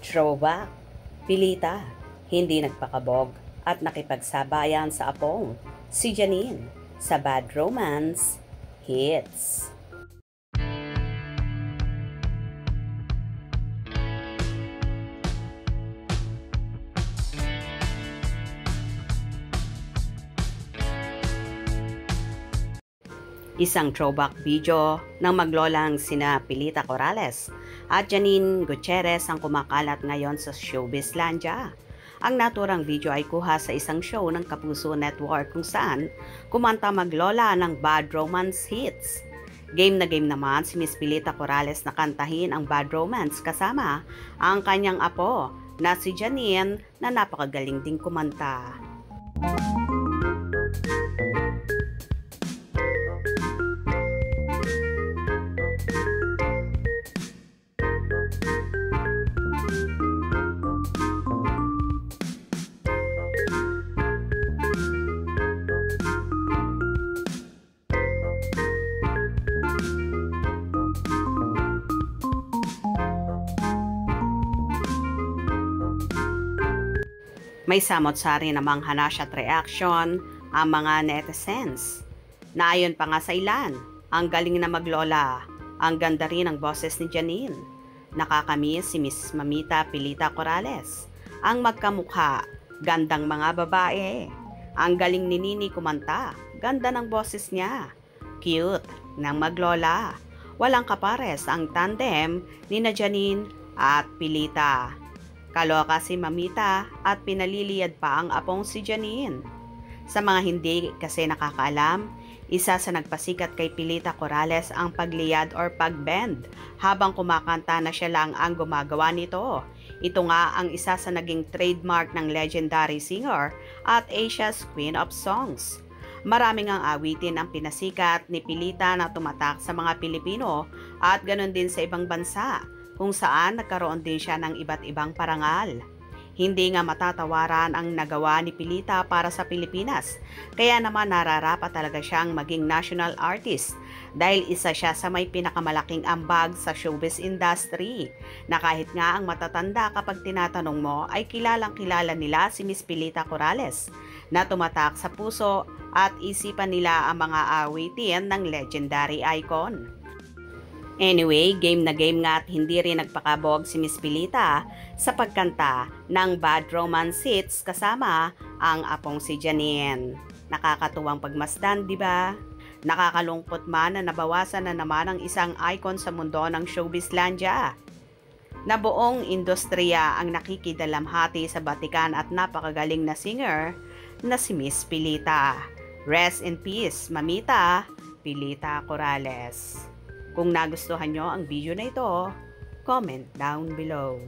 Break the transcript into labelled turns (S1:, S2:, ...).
S1: Throwback, Pilita, hindi nagpakabog at nakipagsabayan sa apong si Janine sa Bad Romance Hits. Isang throwback video ng maglolang sina Pilita Corrales at Janine Gutierrez ang kumakalat ngayon sa Showbizlandia. Ang naturang video ay kuha sa isang show ng Kapuso Network kung saan kumanta maglola ng Bad Romance Hits. Game na game naman si Miss Pilita Corrales na kantahin ang Bad Romance kasama ang kanyang apo na si Janine na napakagaling ding kumanta. May samot-sari namang hanas at reaction ang mga netizens. Naayon pa nga sa ilan, ang galing na maglola, ang ganda rin ng boses ni Janine. Nakakamiss si Miss Mamita Pilita Corrales. Ang magkamukha, gandang mga babae. Ang galing ni Nini kumanta, ganda ng boses niya. Cute ng maglola. Walang kapares ang tandem ni na Janine at Pilita. Kaloka si Mamita at pinaliliyad pa ang apong si Janine. Sa mga hindi kasi nakakaalam, isa sa nagpasikat kay Pilita Corrales ang pagliyad or pagbend habang kumakanta na siya lang ang gumagawa nito. Ito nga ang isa sa naging trademark ng legendary singer at Asia's Queen of Songs. Maraming ang awitin ang pinasikat ni Pilita na tumatak sa mga Pilipino at ganon din sa ibang bansa, kung saan nagkaroon din siya ng iba't ibang parangal. Hindi nga matatawaran ang nagawa ni Pilita para sa Pilipinas, kaya naman nararapat talaga siyang maging national artist dahil isa siya sa may pinakamalaking ambag sa showbiz industry, na kahit nga ang matatanda kapag tinatanong mo ay kilalang kilala nila si Miss Pilita Corrales, na tumatak sa puso at isipan nila ang mga awitin ng legendary icon. Anyway, game na game nga at hindi rin nagpakabog si Miss Pilita sa pagkanta ng Bad Romance Hits kasama ang apong si Janine. Nakakatuwang pagmasdan, di ba? Nakakalungkot man na nabawasan na naman ang isang icon sa mundo ng Showbizlandia. Na buong industriya ang nakikidalamhati sa batikan at napakagaling na singer na si Miss Pilita. Rest in peace, Mamita Pilita Corrales. Kung nagustuhan nyo ang video na ito, comment down below.